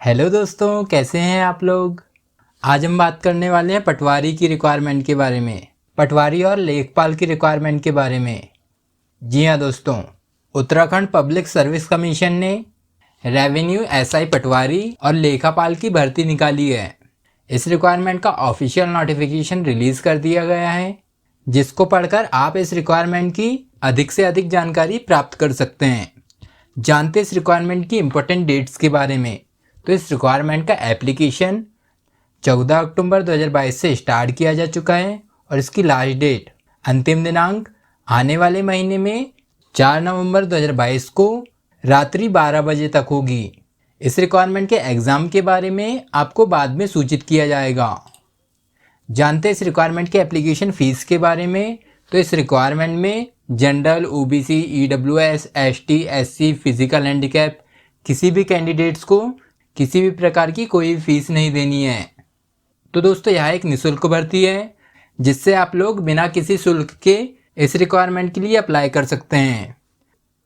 Hello दोस्तों, कैसे हैं आप लोग। आज हम बात करने वाले हैं पटवारी की रिक्वायरमेंट के बारे में, पटवारी और लेखपाल की रिक्वायरमेंट के बारे में। जी हाँ दोस्तों, उत्तराखंड पब्लिक सर्विस कमीशन ने रेवेन्यू एसआई पटवारी और लेखापाल की भर्ती निकाली है। इस रिक्वायरमेंट का ऑफिशियल नोटिफिकेशन रिलीज़ कर दिया गया है, जिसको पढ़कर आप इस रिक्वायरमेंट की अधिक से अधिक जानकारी प्राप्त कर सकते हैं। जानते इस रिक्वायरमेंट की इम्पोर्टेंट डेट्स के बारे में। तो इस रिक्वायरमेंट का एप्लीकेशन 14 अक्टूबर 2022 से स्टार्ट किया जा चुका है और इसकी लास्ट डेट, अंतिम दिनांक आने वाले महीने में 4 नवंबर 2022 को रात्रि 12 बजे तक होगी। इस रिक्वायरमेंट के एग्ज़ाम के बारे में आपको बाद में सूचित किया जाएगा। जानते हैं इस रिक्वायरमेंट के एप्लीकेशन फ़ीस के बारे में। तो इस रिक्वायरमेंट में general, OBC, EWS, ST, SC, physical handicap किसी भी कैंडिडेट्स को किसी भी प्रकार की कोई फीस नहीं देनी है। तो दोस्तों, यह एक निःशुल्क भर्ती है, जिससे आप लोग बिना किसी शुल्क के इस रिक्वायरमेंट के लिए अप्लाई कर सकते हैं।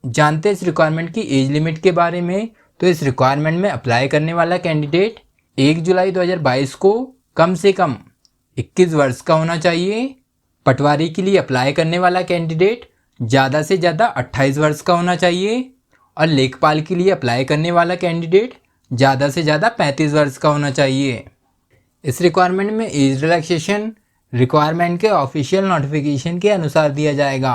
जानते हैं इस रिक्वायरमेंट की एज लिमिट के बारे में। तो इस रिक्वायरमेंट में अप्लाई करने वाला कैंडिडेट 1 जुलाई 2022 को कम से कम 21 वर्ष का होना चाहिए। पटवारी के लिए अप्लाई करने वाला कैंडिडेट ज़्यादा से ज़्यादा 28 वर्ष का होना चाहिए और लेखपाल के लिए अप्लाई करने वाला कैंडिडेट ज़्यादा से ज़्यादा 35 वर्ष का होना चाहिए। इस रिक्वायरमेंट में एज रिलैक्सेशन रिक्वायरमेंट के ऑफिशियल नोटिफिकेशन के अनुसार दिया जाएगा।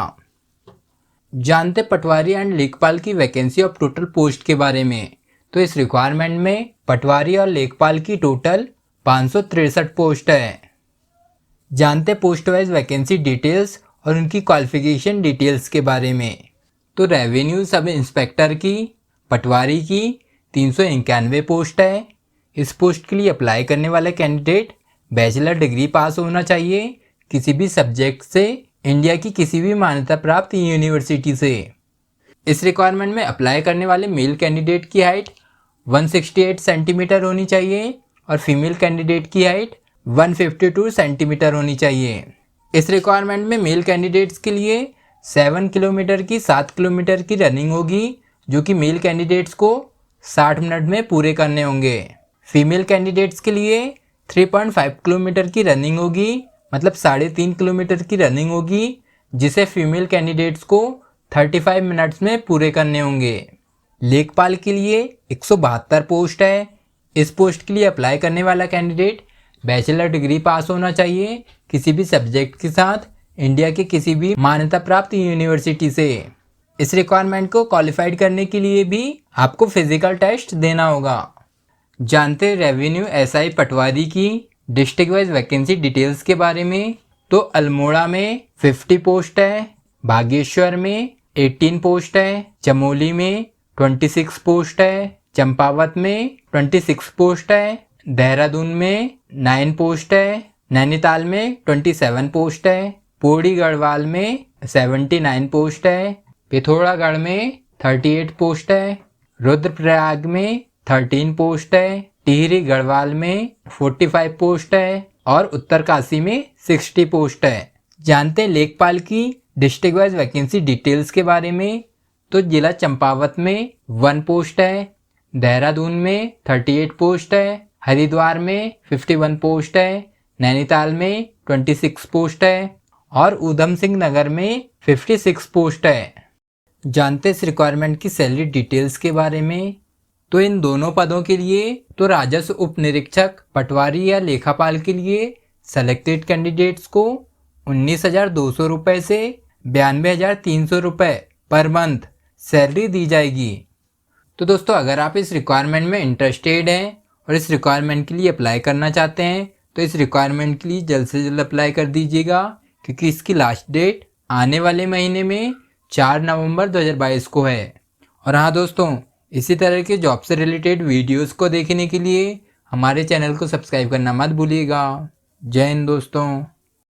जानते पटवारी एंड लेखपाल की वैकेंसी ऑफ टोटल पोस्ट के बारे में। तो इस रिक्वायरमेंट में पटवारी और लेखपाल की टोटल 563 पोस्ट है। जानते पोस्ट वाइज वैकेंसी डिटेल्स और उनकी क्वालिफिकेशन डिटेल्स के बारे में। तो रेवेन्यू सब इंस्पेक्टर की पटवारी की 391 पोस्ट है। इस पोस्ट के लिए अप्लाई करने वाला कैंडिडेट बैचलर डिग्री पास होना चाहिए किसी भी सब्जेक्ट से, इंडिया की किसी भी मान्यता प्राप्त यूनिवर्सिटी से। इस रिक्वायरमेंट में अप्लाई करने वाले मेल कैंडिडेट की हाइट 168 सेंटीमीटर होनी चाहिए और फीमेल कैंडिडेट की हाइट 152 सेंटीमीटर होनी चाहिए। इस रिक्वायरमेंट में मेल कैंडिडेट्स के लिए 7 किलोमीटर की 7 किलोमीटर की रनिंग होगी, जो कि मेल कैंडिडेट्स को 60 मिनट में पूरे करने होंगे। फीमेल कैंडिडेट्स के लिए 3.5 किलोमीटर की रनिंग होगी, मतलब 3.5 किलोमीटर की रनिंग होगी, जिसे फीमेल कैंडिडेट्स को 35 मिनट्स में पूरे करने होंगे। लेखपाल के लिए 172 पोस्ट है। इस पोस्ट के लिए अप्लाई करने वाला कैंडिडेट बैचलर डिग्री पास होना चाहिए किसी भी सब्जेक्ट के साथ, इंडिया के किसी भी मान्यता प्राप्त यूनिवर्सिटी से। इस रिक्वायरमेंट को क्वालिफाइड करने के लिए भी आपको फिजिकल टेस्ट देना होगा। जानते रेवेन्यू एसआई पटवारी की डिस्ट्रिक्ट वाइज वैकेंसी डिटेल्स के बारे में। तो अल्मोड़ा में 50 पोस्ट है, बागेश्वर में 18 पोस्ट है, चमोली में 26 पोस्ट है, चंपावत में 26 पोस्ट है, देहरादून में 9 पोस्ट है, नैनीताल में 27 पोस्ट है, पौड़ी गढ़वाल में 79 पोस्ट है, पिथौरागढ़ में 38 पोस्ट है, रुद्रप्रयाग में 13 पोस्ट है, टिहरी गढ़वाल में 45 पोस्ट है और उत्तरकाशी में 60 पोस्ट है। जानते हैं लेखपाल की डिस्ट्रिक्ट वाइज वैकेंसी डिटेल्स के बारे में। तो जिला चंपावत में 1 पोस्ट है, देहरादून में 38 पोस्ट है, हरिद्वार में 51 पोस्ट है, नैनीताल में 26 पोस्ट है और ऊधम सिंह नगर में 56 पोस्ट है। जानते इस रिक्वायरमेंट की सैलरी डिटेल्स के बारे में। तो इन दोनों पदों के लिए तो राजस्व उप निरीक्षक पटवारी या लेखापाल के लिए सेलेक्टेड कैंडिडेट्स को 19,200 रुपये से 92,300 रुपये पर मंथ सैलरी दी जाएगी। तो दोस्तों, अगर आप इस रिक्वायरमेंट में इंटरेस्टेड हैं और इस रिक्वायरमेंट के लिए अप्लाई करना चाहते हैं, तो इस रिक्वायरमेंट के लिए जल्द से जल्द अप्लाई कर दीजिएगा, क्योंकि इसकी लास्ट डेट आने वाले महीने में 4 नवंबर 2022 को है। और हाँ दोस्तों, इसी तरह के जॉब से रिलेटेड वीडियोस को देखने के लिए हमारे चैनल को सब्सक्राइब करना मत भूलिएगा। जय हिंद दोस्तों।